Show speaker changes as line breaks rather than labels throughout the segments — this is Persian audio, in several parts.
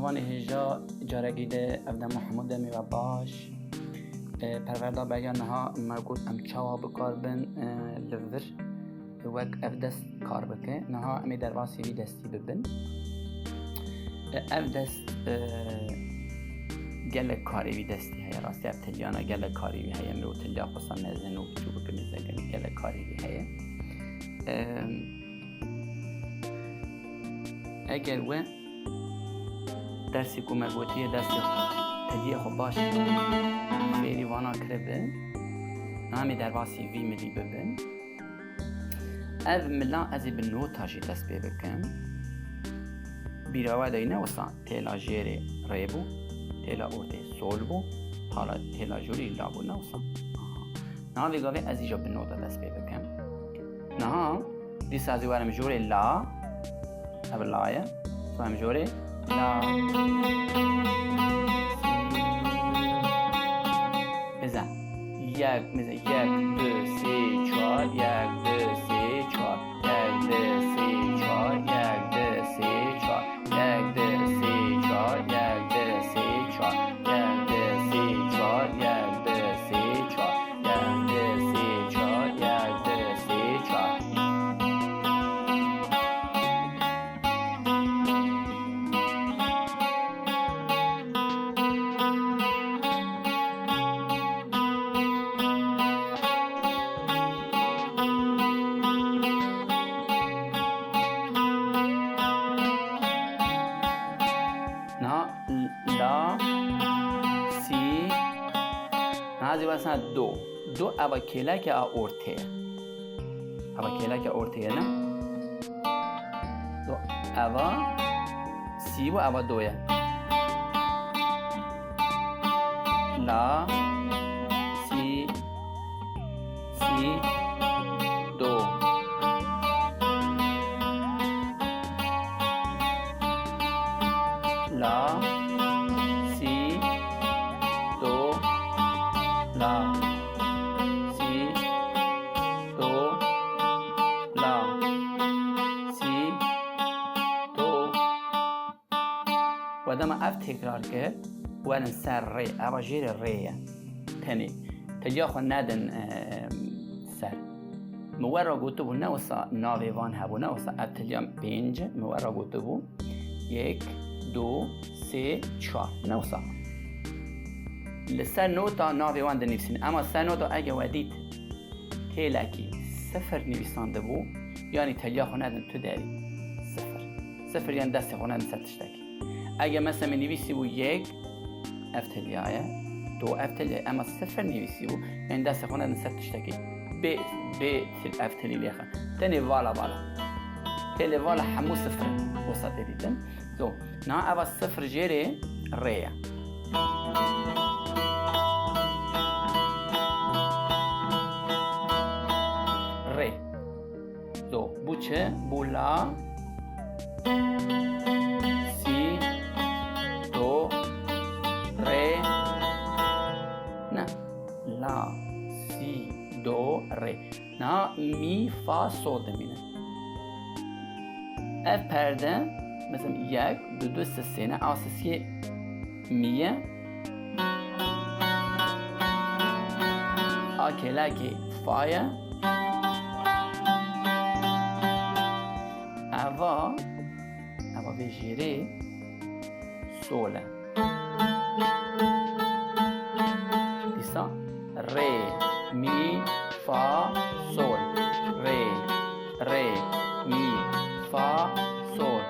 اوان هêja جارگی ده افدم محمود می و باش پرورده بگن ها مرگوت ام چاوا بکار بن لور وک اف دست کار بکه نها امی در واسی وی دستی ببن اف دست گلک کاری وی دستی هیا راستی اف تلیانا گلک کاری وی هیا مرو تلیا قصا مزن و چوب کمیزدگمی گلک کاری وی هیا اگر و درسی که مرگوتی دستی تلیه خو باش فیری وانا کربه نامی در واسی وی ملی ببن اف ملا ازی به نوتاشی دست بی بکن بیراوه داینه وصا تیلا جیره ریبو تیلا ارده سول بو تیلا جوری لابو نوصا نها ویگاوه ازی جا به نوتا دست بی بکن نها دی سازی وارم جوری لا اف لایه سو هم جوری لا بزن یک دو سی چهار یک دو سی چهار یک دو سی چهار یک دو سی چهار یک دو سی چهار یک دو سی چهار یک دو سی چهار یک دو سی چهار یک دو سی چهار یک دو سی چهار دو اوا کلک اورته اوا کلک اورته نه دو اوا سی و اوا دوه لا سی دو لا سی دو لا سی دو لا سی دو و دم اف تکرار کرد ورن سر ری اوا جیر ریه تنی تجا خو ندن سر مورا گوتو بو نوسا ناویوان هبو نوسا اف تلیام پینج مورا گوتو بو یک دو سه چهار نوسا لسر نوتا ناوی وان دنویسین اما سر نوتا اگه ودید تیلکی صفر نویسانده بو یعنی تلیا خو ندن تو داری صفر یعنی دست خو ندن ستشتکی اگه مثلا نویسی بو یک اف تلیایه دو اف تلیایه اما صفر نویسی بو یعنی دست خو ندن ستشتکی به اف تلی لیخن تنی والا تلی والا همو صفر وسط دیدن زو نا اول صفر جیره ریه ری دو بوچه بولا سی دو ری نه لا سی دو ری نه می فا سول دمینه اف پرده مثلا یک دو سه سه نه اساسی میه آکلاکی فایه اوا ویژیره سوله دیسا ری می فا سول ری می فا سول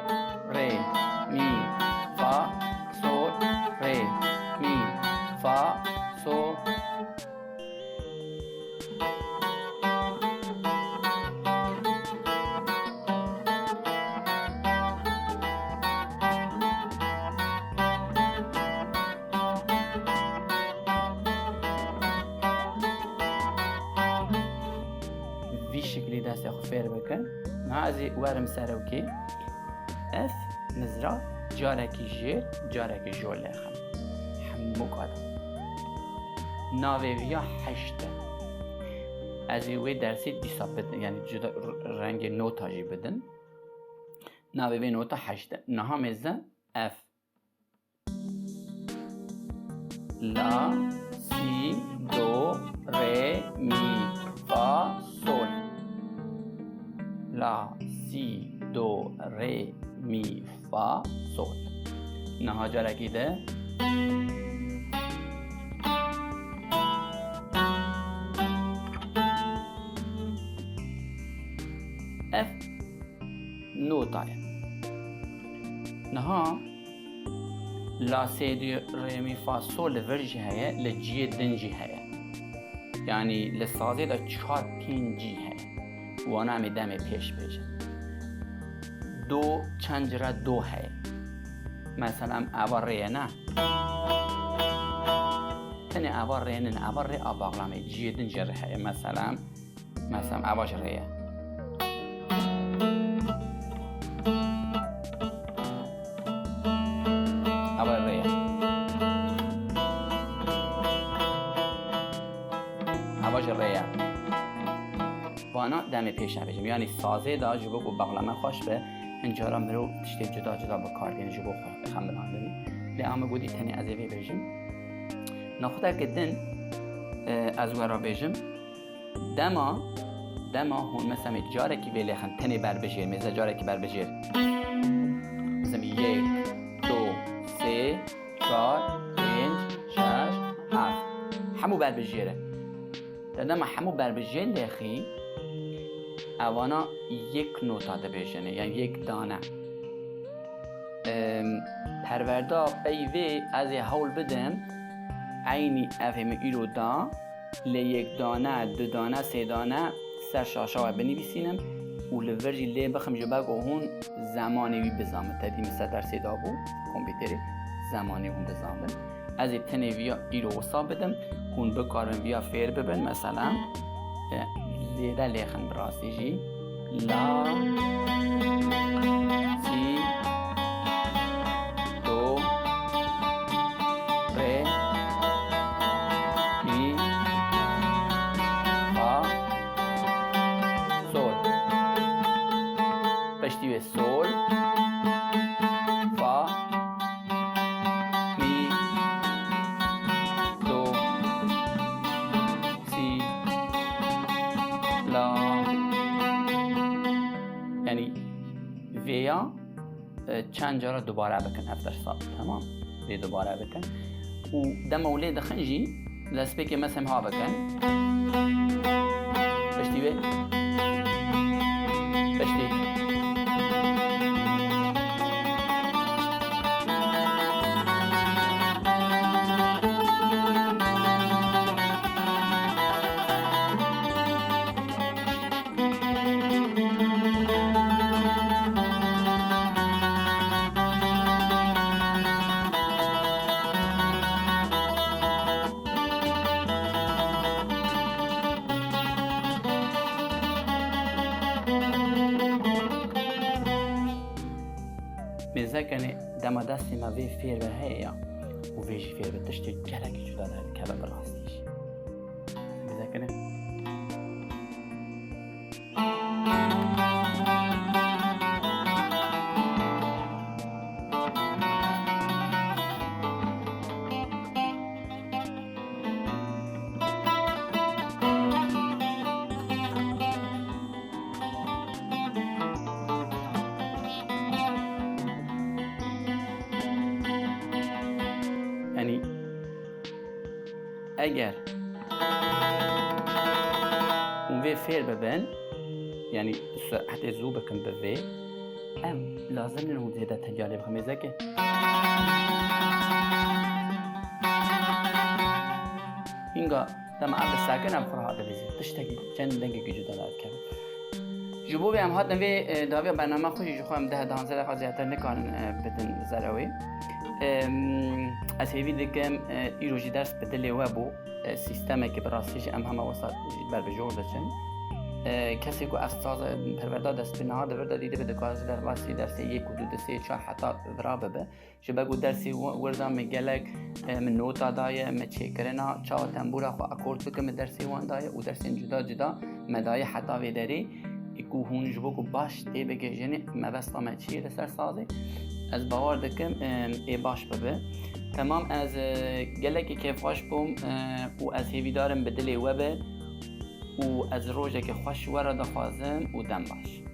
ری می فا سول ری می فا سول شکلی دست خو فیر بکن نازی ورم سروکی اف نزرا جارکی جیر جارکی جول لخم همو کادم ناویویا هشته از وی درسی دیسا بدن یعنی جدا رنگ نوتا جی بدن ناویوی نوتا هشته نها مزه اف لا سی دو ری می فا سول لا سی دو ری می فا سول نها جرگیده اف نوتای نها لا سی دو ری می فا سول ورجی هیا لجی دنجی هیا یعنی لسازه دا 4-5 جی هیا وانا همی دم پیش بیجن دو چند جرا دو هیا مثلا اول ریه نه تنی اول ریه نه اول ریه باغلامه جی دنجی هیا مثلا اول ریه ریه وانا دم پیش نبیجم یعنی سازه دا جبو و بغلمه خوش به انجارا مرو تشتی جدا جدا بکار دین جبو خم بلاندنی لیامه گودی تنی از ایوی بیجم نخوده کدن از ورا بیجم دما هون مثلا جاره کی ویلی خن تنی بر بجیر میزه جاره کی بر بجیر مثلا 1 2 3 4 5 6 7 همو بر بجیره دما همو بر بجیر لیخی اوانا یک نوتا ده بیجنه یعنی یک دانه پرورده بیوی از حول بدم عینی افهم ایرو دا لی یک دانه دو دانه سه دانه سر شاشا بنویسینم و لورجی لی بخم جبک و هون زمانی وی بزامن تدی مثل درسی دا بو کامپیوتری زمانی هون بزامن از تنه ویا ایرو وصاب بدم هون بکارم ویا فیر ببن مثلا لیده لیخن براستی جی لا سی دو ری می فا سول پشتی به سول فا می دو سی لا یعنی ویا چند جا را دوباره بکن افتر سال تمام وی دوباره بکن و دم اولی دخنجی لسبه که مثل ها بکن پشتی به پشتی مزاکنه دم دستی ما وی فیر به هیا و ویجی فیر به تشتی گلکی جدا دارد که به راستیش مزاکنه اگر اون وی فیر ببین یعنی حتی زو بکن به وی ام لازم نمون زیده تجالی بخم ایزا که اینگا دم عبد ساکن ام فرها دلیزی تشتگی چند دنگی که جدا دارد کرد جبوبی هم هاتن وی داوی برنامه خوشی جو خواهم 10-12 دقیقه زیادتر نکانن بدن زروی از هیوی دکم ایروجی درس بدلی و بو سیستمی که براسیش ام همه وسط بر بجور داشتن کسی که استاد پرورده دست به نهار دورده دیده بده که در واسی درس 1 و 2 3 4 حتی ورابه به شبکه درسی وردم گلک من نوتا دایه من چیکرنا چا تمبورا خو اکورد بکم درسی وان دایه و درس جدا جدا مدای حتی ویداری اکو هون جبو کو باش تی بگیجنی مبستا ما چیه لسر سازی از باور دکم ای باش ببه تمام از گلکی که خوش بوم و از هیویدارم بدلی وبه و از روزه که خوش ورده خوازم و دم باش